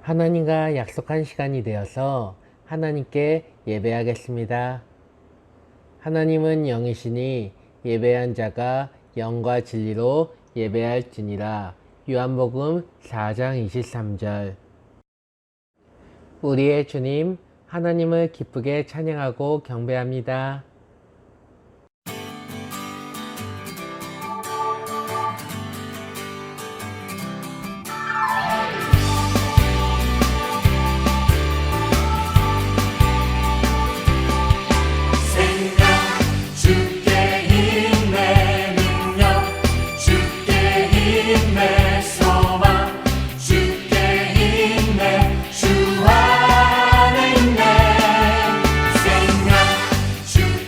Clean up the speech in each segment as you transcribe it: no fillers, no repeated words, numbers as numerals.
하나님과 약속한 시간이 되어서 하나님께 예배하겠습니다. 하나님은 영이시니 예배한 자가 영과 진리로 예배할지니라. 요한복음 4장 23절. 우리의 주님, 하나님을 기쁘게 찬양하고 경배합니다. 주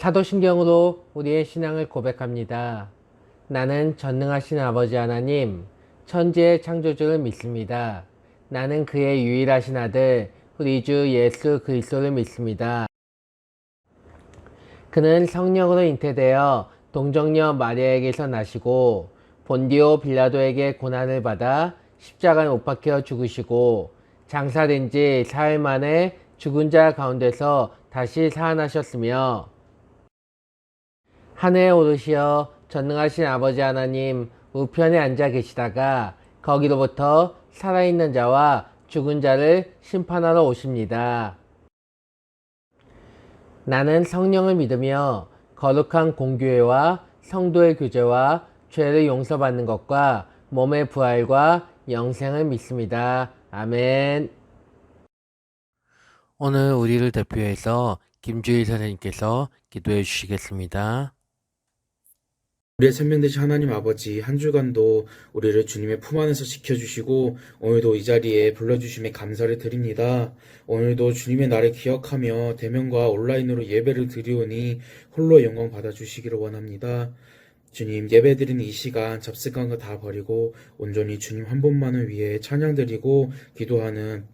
사도신경으로 우리의 신앙을 고백합니다. 나는 전능하신 아버지 하나님, 천지의 창조주를 믿습니다. 나는 그의 유일하신 아들, 우리 주 예수 그리스도를 믿습니다. 그는 성령으로 잉태되어 동정녀 마리아에게서 나시고 본디오 빌라도에게 고난을 받아 십자가에 못 박혀 죽으시고 장사된 지 사흘 만에 죽은 자 가운데서 다시 살아나셨으며 하늘에 오르시어 전능하신 아버지 하나님 우편에 앉아 계시다가 거기로부터 살아있는 자와 죽은 자를 심판하러 오십니다. 나는 성령을 믿으며 거룩한 공교회와 성도의 교제와 죄를 용서받는 것과 몸의 부활과 영생을 믿습니다. 아멘. 오늘 우리를 대표해서 김주일 선생님께서 기도해 주시겠습니다. 우리의 생명되신 하나님 아버지, 한 주간도 우리를 주님의 품 안에서 지켜주시고 오늘도 이 자리에 불러주심에 감사를 드립니다. 오늘도 주님의 날을 기억하며 대면과 온라인으로 예배를 드리오니 홀로 영광 받아주시기를 원합니다. 주님, 예배드리는 이 시간 잡생각한 거 다 버리고 온전히 주님 한 분만을 위해 찬양드리고 기도하는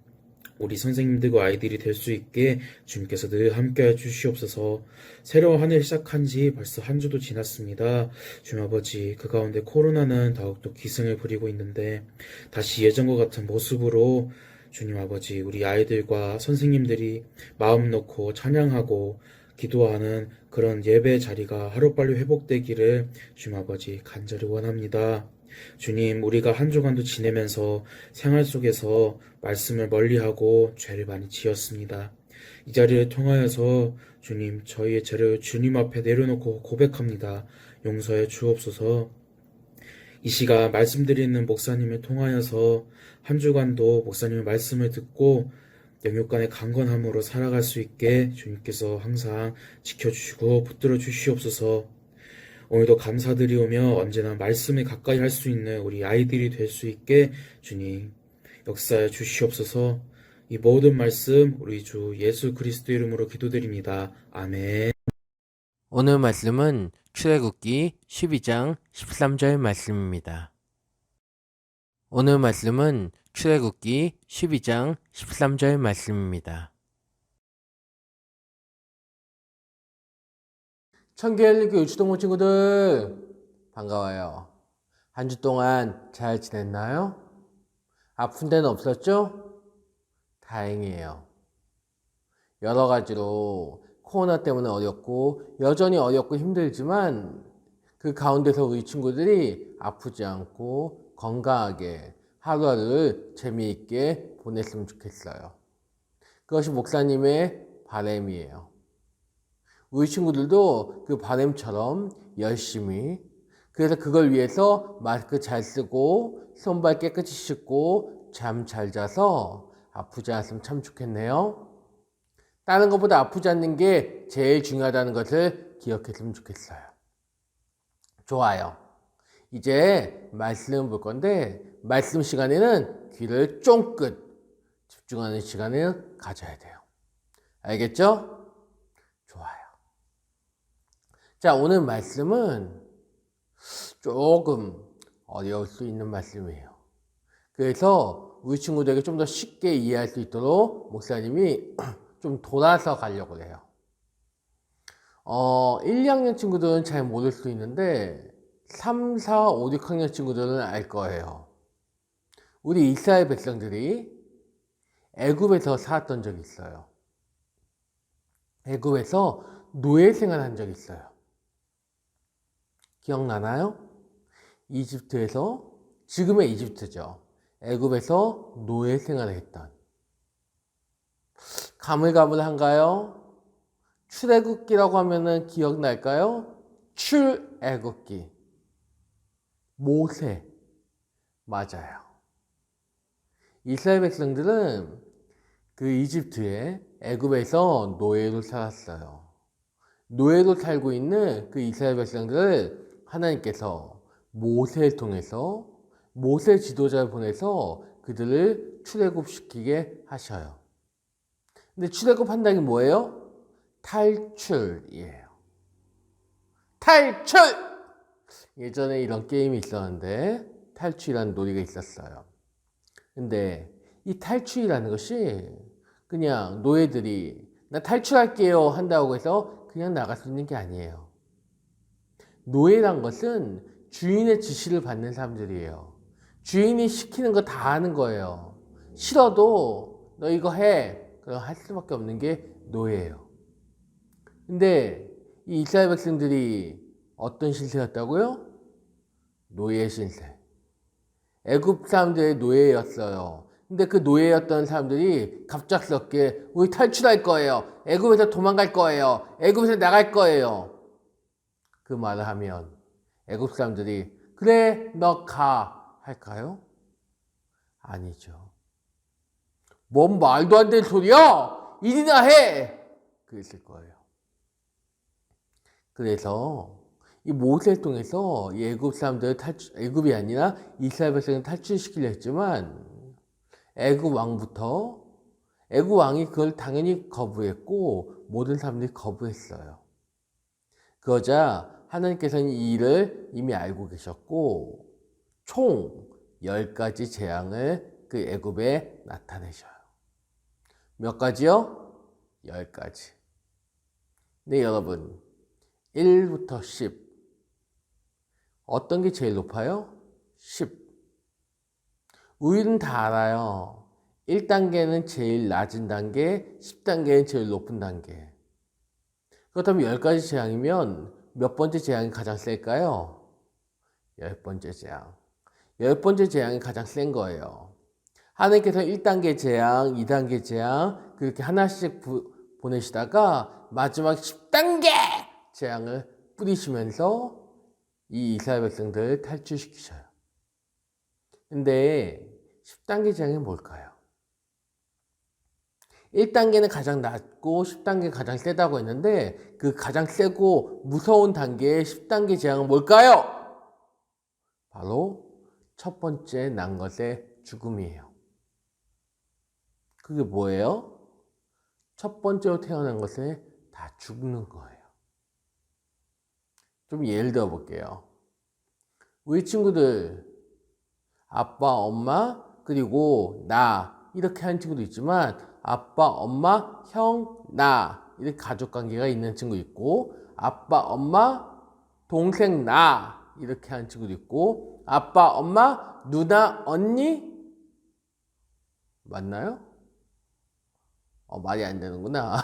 우리 선생님들과 아이들이 될 수 있게 주님께서 늘 함께해 주시옵소서. 새로운 한 해 시작한 지 벌써 한 주도 지났습니다. 주님 아버지, 그 가운데 코로나는 더욱더 기승을 부리고 있는데 다시 예전과 같은 모습으로 주님 아버지, 우리 아이들과 선생님들이 마음 놓고 찬양하고 기도하는 그런 예배 자리가 하루빨리 회복되기를 주님 아버지 간절히 원합니다. 주님, 우리가 한 주간도 지내면서 생활 속에서 말씀을 멀리하고 죄를 많이 지었습니다. 이 자리를 통하여서 주님, 저희의 죄를 주님 앞에 내려놓고 고백합니다. 용서해 주옵소서. 이 시간 말씀드리는 목사님을 통하여서 한 주간도 목사님의 말씀을 듣고 영육간의 강건함으로 살아갈 수 있게 주님께서 항상 지켜주시고 붙들어 주시옵소서. 오늘도 감사드리오며 언제나 말씀에 가까이 할 수 있는 우리 아이들이 될 수 있게 주님 역사해 주시옵소서. 이 모든 말씀 우리 주 예수 그리스도 이름으로 기도드립니다. 아멘. 오늘 말씀은 출애굽기 12장 13절 말씀입니다. 오늘 말씀은 출애굽기 12장 13절 말씀입니다. 청계일교 유치동무 친구들 반가워요. 한 주 동안 잘 지냈나요? 아픈 데는 없었죠? 다행이에요. 여러 가지로 코로나 때문에 어렵고 여전히 어렵고 힘들지만 그 가운데서 우리 친구들이 아프지 않고 건강하게 하루하루를 재미있게 보냈으면 좋겠어요. 그것이 목사님의 바람이에요. 우리 친구들도 그 바람처럼 열심히, 그래서 그걸 위해서 마스크 잘 쓰고 손발 깨끗이 씻고 잠 잘 자서 아프지 않았으면 참 좋겠네요. 다른 것보다 아프지 않는 게 제일 중요하다는 것을 기억했으면 좋겠어요. 좋아요. 이제 말씀 볼 건데 말씀 시간에는 귀를 쫑긋 집중하는 시간을 가져야 돼요. 알겠죠? 좋아요. 자, 오늘 말씀은 조금 어려울 수 있는 말씀이에요. 그래서 우리 친구들에게 좀 더 쉽게 이해할 수 있도록 목사님이 좀 돌아서 가려고 해요. 1, 2학년 친구들은 잘 모를 수 있는데 3, 4, 5, 6학년 친구들은 알 거예요. 우리 이스라엘 백성들이 애굽에서 살았던 적이 있어요. 애굽에서 노예 생활한 적이 있어요. 기억나나요? 이집트에서, 지금의 이집트죠. 애굽에서 노예 생활을 했던. 가물가물한가요? 출애굽기라고 하면은 기억날까요? 출애굽기. 모세. 맞아요. 이스라엘 백성들은 그 이집트에 애굽에서 노예로 살았어요. 노예로 살고 있는 그 이스라엘 백성들을 하나님께서 모세를 통해서 모세 지도자를 보내서 그들을 출애굽시키게 하셔요. 근데 출애굽한다는 게 뭐예요? 탈출이에요. 탈출! 예전에 이런 게임이 있었는데 탈출이라는 놀이가 있었어요. 근데 이 탈출이라는 것이 그냥 노예들이 나 탈출할게요 한다고 해서 그냥 나갈 수 있는 게 아니에요. 노예란 것은 주인의 지시를 받는 사람들이에요. 주인이 시키는 거 다 하는 거예요. 싫어도 너 이거 해. 그럼 할 수밖에 없는 게 노예예요. 근데 이 이스라엘 백성들이 어떤 신세였다고요? 노예 신세. 애굽 사람들의 노예였어요. 근데 그 노예였던 사람들이 갑작스럽게 우리 탈출할 거예요. 애굽에서 도망갈 거예요. 애굽에서 나갈 거예요. 그 말을 하면 애굽 사람들이 그래 너 가 할까요? 아니죠. 뭔 말도 안 되는 소리야? 일이나 해! 그랬을 거예요. 그래서 이 모세를 통해서 이 애굽 사람들을 애굽이 아니라 이스라엘 백성을 탈출시키려 했지만 애굽 왕부터 애굽 왕이 그걸 당연히 거부했고 모든 사람들이 거부했어요. 그러자 하나님께서는 이 일을 이미 알고 계셨고 총 10가지 재앙을 그 애굽에 나타내셔요. 몇 가지요? 10가지. 네, 여러분 1부터 10 어떤 게 제일 높아요? 10. 우리는 다 알아요. 1단계는 제일 낮은 단계, 10단계는 제일 높은 단계. 그렇다면 10가지 재앙이면 몇 번째 재앙이 가장 셀까요? 10번째 재앙. 10번째 재앙이 가장 센 거예요. 하나님께서 1단계 재앙, 2단계 재앙 그렇게 하나씩 보내시다가 마지막 10단계 재앙을 뿌리시면서 이 이스라엘 백성들을 탈출시키셔요. 근데 10단계 재앙이 뭘까요? 1단계는 가장 낮고 10단계가 가장 세다고 했는데 그 가장 세고 무서운 단계의 10단계 재앙은 뭘까요? 바로 첫 번째 난 것의 죽음이에요. 그게 뭐예요? 첫 번째로 태어난 것에 다 죽는 거예요. 좀 예를 들어 볼게요. 우리 친구들 아빠, 엄마, 그리고 나 이렇게 하는 친구도 있지만 아빠, 엄마, 형, 나 이렇게 가족관계가 있는 친구 있고 아빠, 엄마, 동생, 나 이렇게 하는 친구도 있고 아빠, 엄마, 누나, 언니 맞나요? 말이 안 되는구나.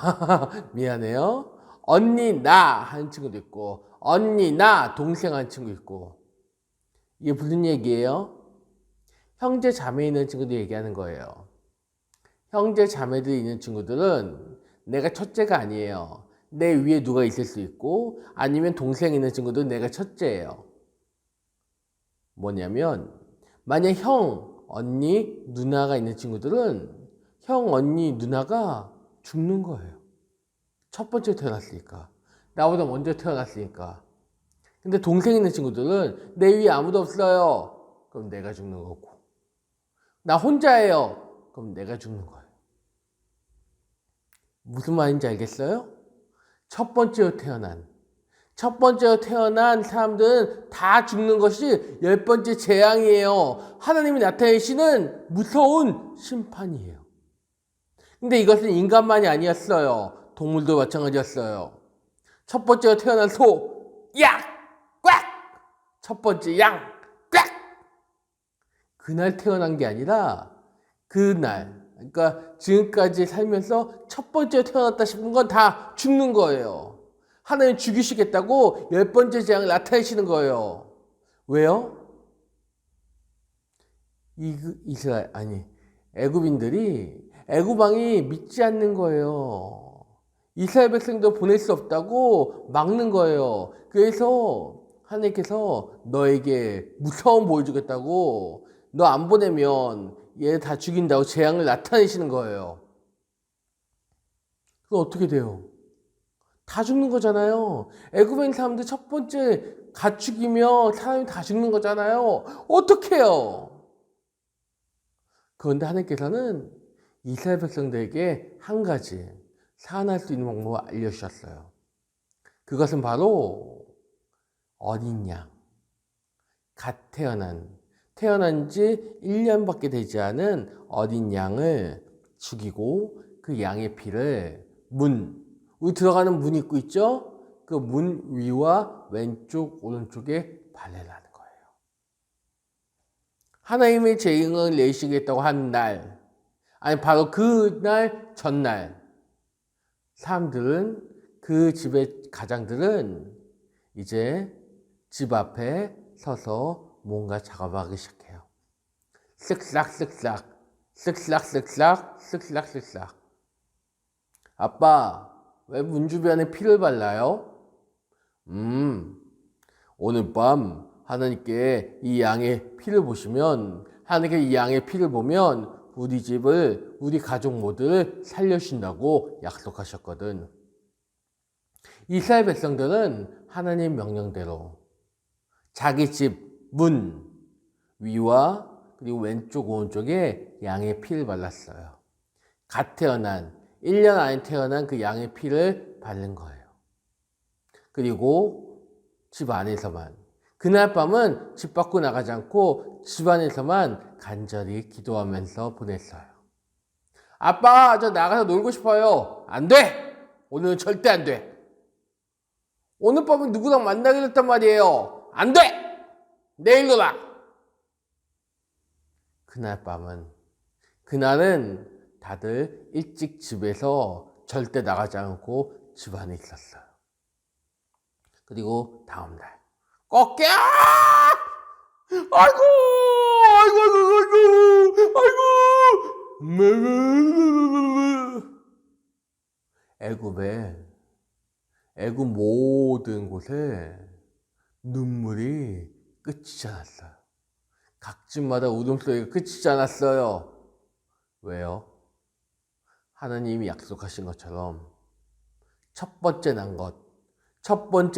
미안해요. 언니, 나 하는 친구도 있고 언니, 나, 동생 하는 친구 있고 이게 무슨 얘기예요? 형제, 자매 있는 친구들 얘기하는 거예요. 형제, 자매들이 있는 친구들은 내가 첫째가 아니에요. 내 위에 누가 있을 수 있고 아니면 동생 있는 친구들은 내가 첫째예요. 뭐냐면 만약 형, 언니, 누나가 있는 친구들은 형, 언니, 누나가 죽는 거예요. 첫 번째 태어났으니까. 나보다 먼저 태어났으니까. 근데 동생 있는 친구들은 내 위에 아무도 없어요. 그럼 내가 죽는 거고. 나 혼자예요. 그럼 내가 죽는 거예요. 무슨 말인지 알겠어요? 첫 번째로 태어난 사람들은 다 죽는 것이 10번째 재앙이에요. 하나님이 나타내시는 무서운 심판이에요. 근데 이것은 인간만이 아니었어요. 동물도 마찬가지였어요. 첫 번째로 태어난 소, 약! 꽉! 첫 번째 양, 꽉! 그날 태어난 게 아니라 그날, 그러니까 지금까지 살면서 첫 번째로 태어났다 싶은 건 다 죽는 거예요. 하나님 죽이시겠다고 10번째 재앙을 나타내시는 거예요. 왜요? 애굽인들이 애굽 왕이 믿지 않는 거예요. 이스라엘 백성도 보낼 수 없다고 막는 거예요. 그래서 하나님께서 너에게 무서움 보여주겠다고 너 안 보내면 얘 다 죽인다고 재앙을 나타내시는 거예요. 그럼 어떻게 돼요? 다 죽는 거잖아요. 애굽에 있는 사람들 첫 번째 가축이며 사람이 다 죽는 거잖아요. 어떡해요? 그런데 하나님께서는 이스라엘 백성들에게 한 가지 살아날 수 있는 방법을 알려주셨어요. 그것은 바로 어린 양, 갓 태어난 지 1년밖에 되지 않은 어린 양을 죽이고 그 양의 피를 우리 들어가는 문 있고 있죠? 그 문 위와 왼쪽, 오른쪽에 발레라는 거예요. 하나님의 재앙을 내리시겠다고 한 날, 아니 바로 그 날 전날, 사람들은 그 집의 가장들은 이제 집 앞에 서서 뭔가 작업하기 시작해요. 쓱싹쓱싹, 쓱싹쓱싹, 쓱싹쓱싹. 아빠, 왜 문 주변에 피를 발라요? 오늘 밤 하나님께 이 양의 피를 보시면, 하나님께 이 양의 피를 보면 우리 집을, 우리 가족 모두를 살려주신다고 약속하셨거든. 이스라엘 백성들은 하나님 명령대로 자기 집 문 위와 그리고 왼쪽 오른쪽에 양의 피를 발랐어요. 갓 태어난 1년 안에 태어난 그 양의 피를 바른 거예요. 그리고 집 안에서만, 그날 밤은 집 밖으로 나가지 않고 집 안에서만 간절히 기도하면서 보냈어요. 아빠, 저 나가서 놀고 싶어요. 안 돼! 오늘은 절대 안 돼. 오늘 밤은 누구랑 만나기로 했단 말이에요. 안 돼! 내일 놀아! 그날은 다들 일찍 집에서 절대 나가지 않고 집 안에 있었어요. 그리고 다음날, 꺾여! 아이고! 애굽 모든 곳에 눈물이 끝이지 않았어요. 각 집마다 울음소리가 끝이지 않았어요. 왜요? 하나님이 약속하신 것처럼 첫 번째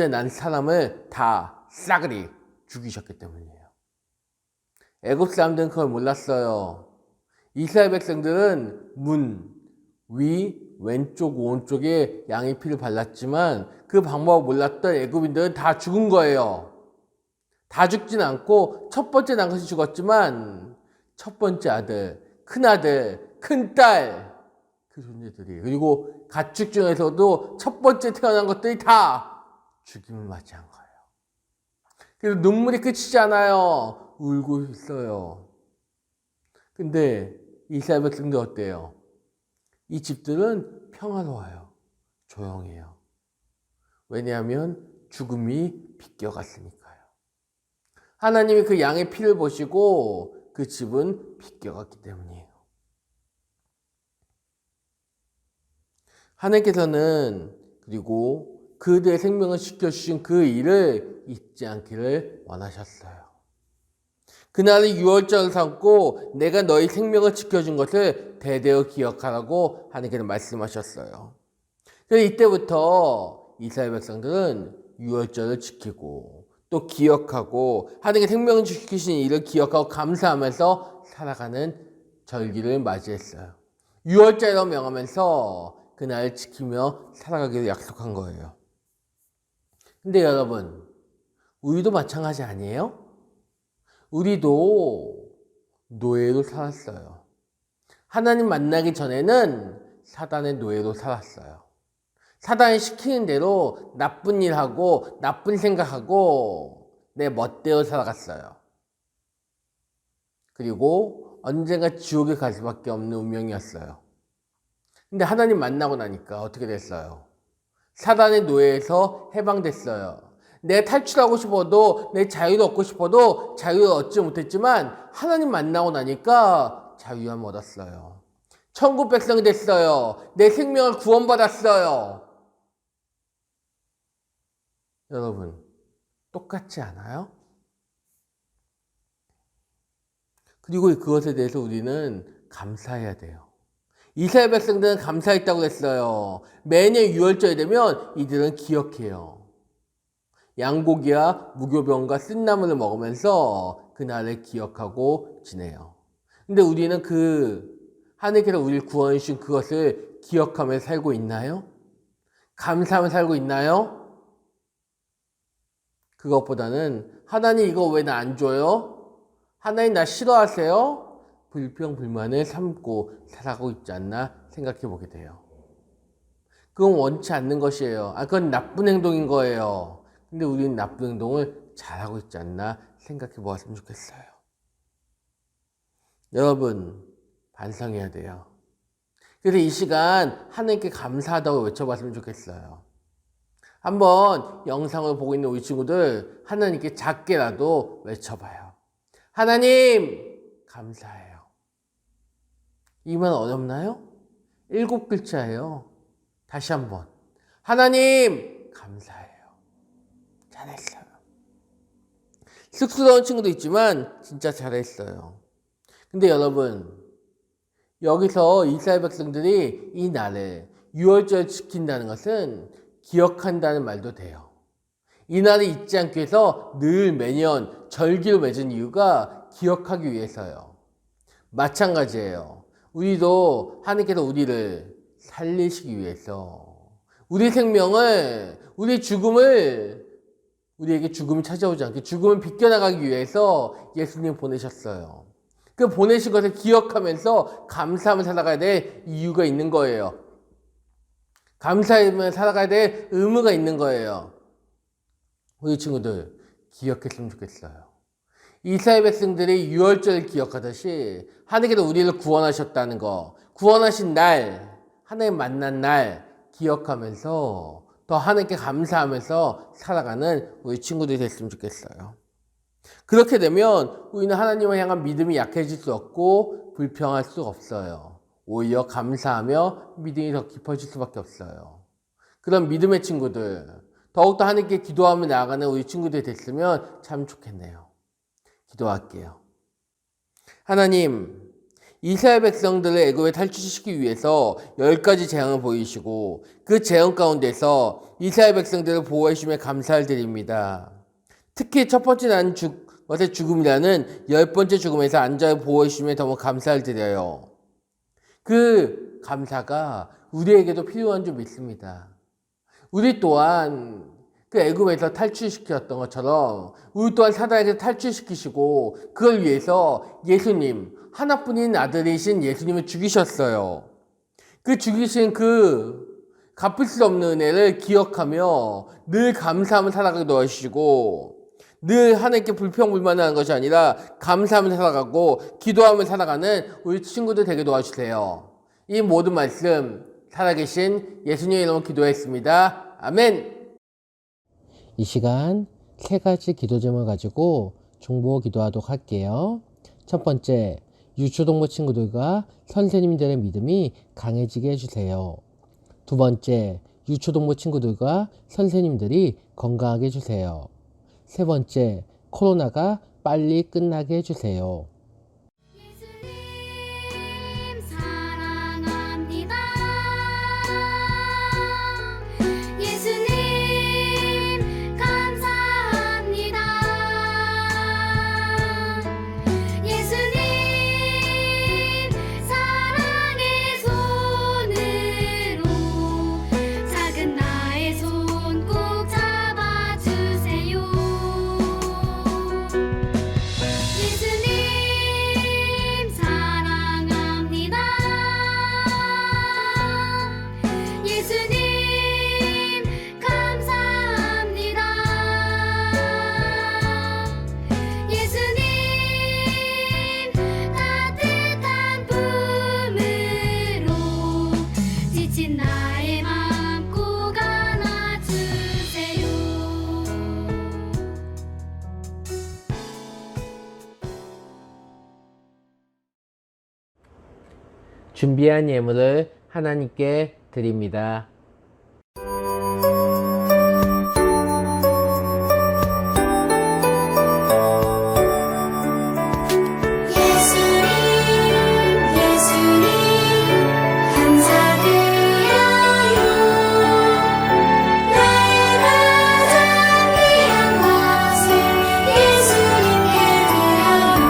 난 사람을 다 싸그리 죽이셨기 때문이에요. 애굽 사람들은 그걸 몰랐어요. 이스라엘 백성들은 문 위, 왼쪽, 오른쪽에 양의 피를 발랐지만 그 방법을 몰랐던 애굽인들은 다 죽은 거예요. 다 죽진 않고 첫 번째 난 것이 죽었지만 첫 번째 아들, 큰아들, 큰딸, 그 존재들이, 그리고 가축 중에서도 첫 번째 태어난 것들이 다 죽임을 맞이한 거예요. 그래서 눈물이 끝이지 않아요. 울고 있어요. 근데 이스라엘 백성들 어때요? 이 집들은 평화로워요. 조용해요. 왜냐하면 죽음이 비껴갔으니까요. 하나님이 그 양의 피를 보시고 그 집은 비껴갔기 때문이에요. 하나님께서는 그리고 그들의 생명을 지켜주신 그 일을 잊지 않기를 원하셨어요. 그날을 유월절을 삼고 내가 너희 생명을 지켜준 것을 대대로 기억하라고 하나님께서 말씀하셨어요. 그래서 이때부터 이스라엘 백성들은 유월절을 지키고 또 기억하고 하나님의 생명을 지키신 일을 기억하고 감사하면서 살아가는 절기를 맞이했어요. 유월절이라고 명하면서 그날을 지키며 살아가기를 약속한 거예요. 근데 여러분, 우리도 마찬가지 아니에요? 우리도 노예로 살았어요. 하나님 만나기 전에는 사단의 노예로 살았어요. 사단이 시키는 대로 나쁜 일하고 나쁜 생각하고 내 멋대로 살아갔어요. 그리고 언젠가 지옥에 갈 수밖에 없는 운명이었어요. 근데 하나님 만나고 나니까 어떻게 됐어요? 사단의 노예에서 해방됐어요. 내 탈출하고 싶어도, 내 자유를 얻고 싶어도 자유를 얻지 못했지만 하나님 만나고 나니까 자유함을 얻었어요. 천국 백성이 됐어요. 내 생명을 구원받았어요. 여러분, 똑같지 않아요? 그리고 그것에 대해서 우리는 감사해야 돼요. 이스라엘 백성들은 감사했다고 했어요. 매년 6월절이 되면 이들은 기억해요. 양고기와 무교병과 쓴나물을 먹으면서 그날을 기억하고 지내요. 근데 우리는 하나님께서 우리를 구원해 주신 그것을 기억하며 살고 있나요? 감사하며 살고 있나요? 그것보다는 하나님 이거 왜 나 안 줘요? 하나님 나 싫어하세요? 불평불만을 삼고 살아가고 있지 않나 생각해 보게 돼요. 그건 원치 않는 것이에요. 그건 나쁜 행동인 거예요. 근데 우리는 나쁜 행동을 잘하고 있지 않나 생각해 보았으면 좋겠어요. 여러분, 반성해야 돼요. 그래서 이 시간 하나님께 감사하다고 외쳐봤으면 좋겠어요. 한번 영상을 보고 있는 우리 친구들 하나님께 작게라도 외쳐봐요. 하나님, 감사해요. 이 말 어렵나요? 7글자예요. 다시 한번. 하나님, 감사해요. 잘했어요. 쑥스러운 친구도 있지만 진짜 잘했어요. 근데 여러분, 여기서 이스라엘 백성들이 이 날을 유월절 지킨다는 것은 기억한다는 말도 돼요. 이 날을 잊지 않기 위해서 늘 매년 절기로 맺은 이유가 기억하기 위해서요. 마찬가지예요. 우리도 하나님께서 우리를 살리시기 위해서 우리 생명을, 우리 죽음을, 우리에게 죽음이 찾아오지 않게 죽음을 비껴나가기 위해서 예수님 보내셨어요. 그 보내신 것을 기억하면서 감사하며 살아가야 될 이유가 있는 거예요. 감사하며 살아가야 될 의무가 있는 거예요. 우리 친구들 기억했으면 좋겠어요. 이스라엘 백성들이 유월절을 기억하듯이 하나님께서 우리를 구원하셨다는 거, 구원하신 날, 하나님 만난 날 기억하면서 더 하나님께 감사하면서 살아가는 우리 친구들이 됐으면 좋겠어요. 그렇게 되면 우리는 하나님을 향한 믿음이 약해질 수 없고 불평할 수 없어요. 오히려 감사하며 믿음이 더 깊어질 수밖에 없어요. 그런 믿음의 친구들, 더욱더 하나님께 기도하며 나아가는 우리 친구들이 됐으면 참 좋겠네요. 기도할게요. 하나님, 이스라엘 백성들을 애굽에 탈출시키기 위해서 10가지 재앙을 보이시고 그 재앙 가운데서 이스라엘 백성들을 보호해 주심에 감사를 드립니다. 특히 첫 번째 난 것의 죽음이라는 10번째 죽음에서 안전을 보호해 주심에 너무 감사를 드려요. 그 감사가 우리에게도 필요한 줄 믿습니다. 우리 또한 그 애굽에서 탈출시켰던 것처럼 우리 또한 사단에게서 탈출시키시고 그걸 위해서 예수님, 하나뿐인 아들이신 예수님을 죽이셨어요. 그 죽이신 그 갚을 수 없는 은혜를 기억하며 늘 감사하며 살아가게 도와주시고 늘 하나님께 불평불만하는 것이 아니라 감사하며 살아가고 기도하며 살아가는 우리 친구들 되게 도와주세요. 이 모든 말씀 살아계신 예수님의 이름으로 기도했습니다. 아멘. 이 시간 3가지 기도 제목을 가지고 중보 기도하도록 할게요. 첫 번째, 유초동부 친구들과 선생님들의 믿음이 강해지게 해주세요. 두 번째, 유초동부 친구들과 선생님들이 건강하게 해주세요. 세 번째, 코로나가 빨리 끝나게 해주세요. 예수님 사랑합니다. 예수님 감사합니다. 예수님 사랑의 손으로 작은 나의 손 꼭 잡아주세요. 예수님 사랑합니다. 예수님 감사합니다. 예수님 따뜻한 품으로 지친 나의 맘 꼭 안아주세요. 준비한 예물을 하나님께 드립니다. 예수님 예수님 감사드려요. 내가 가장 귀한 것을 예수님께 드려요.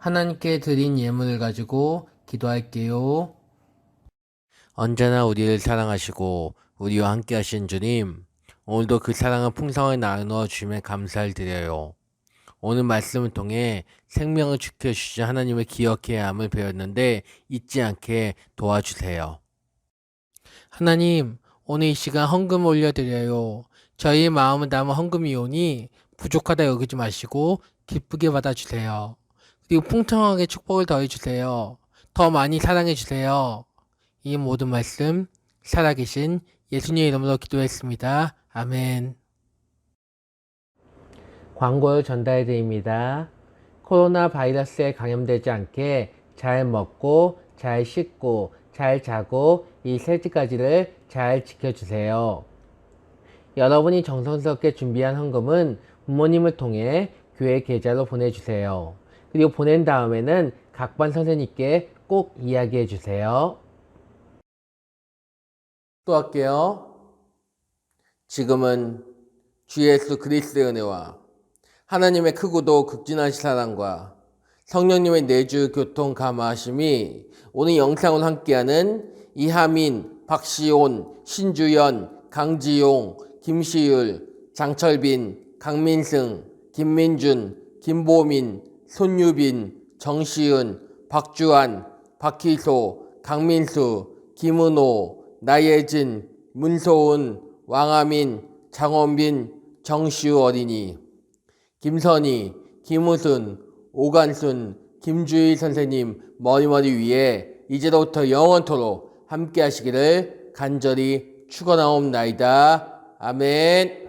하나님께 드린 예물을 가지고 기도할게요. 언제나 우리를 사랑하시고 우리와 함께 하신 주님, 오늘도 그 사랑을 풍성하게 나누어 주심에 감사를 드려요. 오늘 말씀을 통해 생명을 지켜주신 하나님을 기억해야 함을 배웠는데 잊지 않게 도와주세요. 하나님, 오늘 이 시간 헌금 올려드려요. 저희의 마음을 담은 헌금이 오니 부족하다 여기지 마시고 기쁘게 받아주세요. 그리고 풍성하게 축복을 더해주세요. 더 많이 사랑해주세요. 이 모든 말씀 살아계신 예수님의 이름으로 기도했습니다. 아멘. 광고를 전달해 드립니다. 코로나 바이러스에 감염되지 않게 잘 먹고 잘 씻고 잘 자고 이 세 가지를 잘 지켜주세요. 여러분이 정성스럽게 준비한 헌금은 부모님을 통해 교회 계좌로 보내주세요. 그리고 보낸 다음에는 각 반 선생님께 꼭 이야기해 주세요. 또 할게요. 지금은 주 예수 그리스도의 은혜와 하나님의 크고도 극진하신 사랑과 성령님의 내주 교통 감화하심이 오늘 영상을 함께하는 이하민, 박시온, 신주연, 강지용, 김시율, 장철빈, 강민승, 김민준, 김보민, 손유빈, 정시은, 박주환, 박희소, 강민수, 김은호, 나예진, 문소은, 왕아민, 장원빈, 정시우 어린이, 김선희, 김우순, 오간순, 김주희 선생님 머리머리 위에 이제로부터 영원토록 함께 하시기를 간절히 축원하옵나이다. 아멘.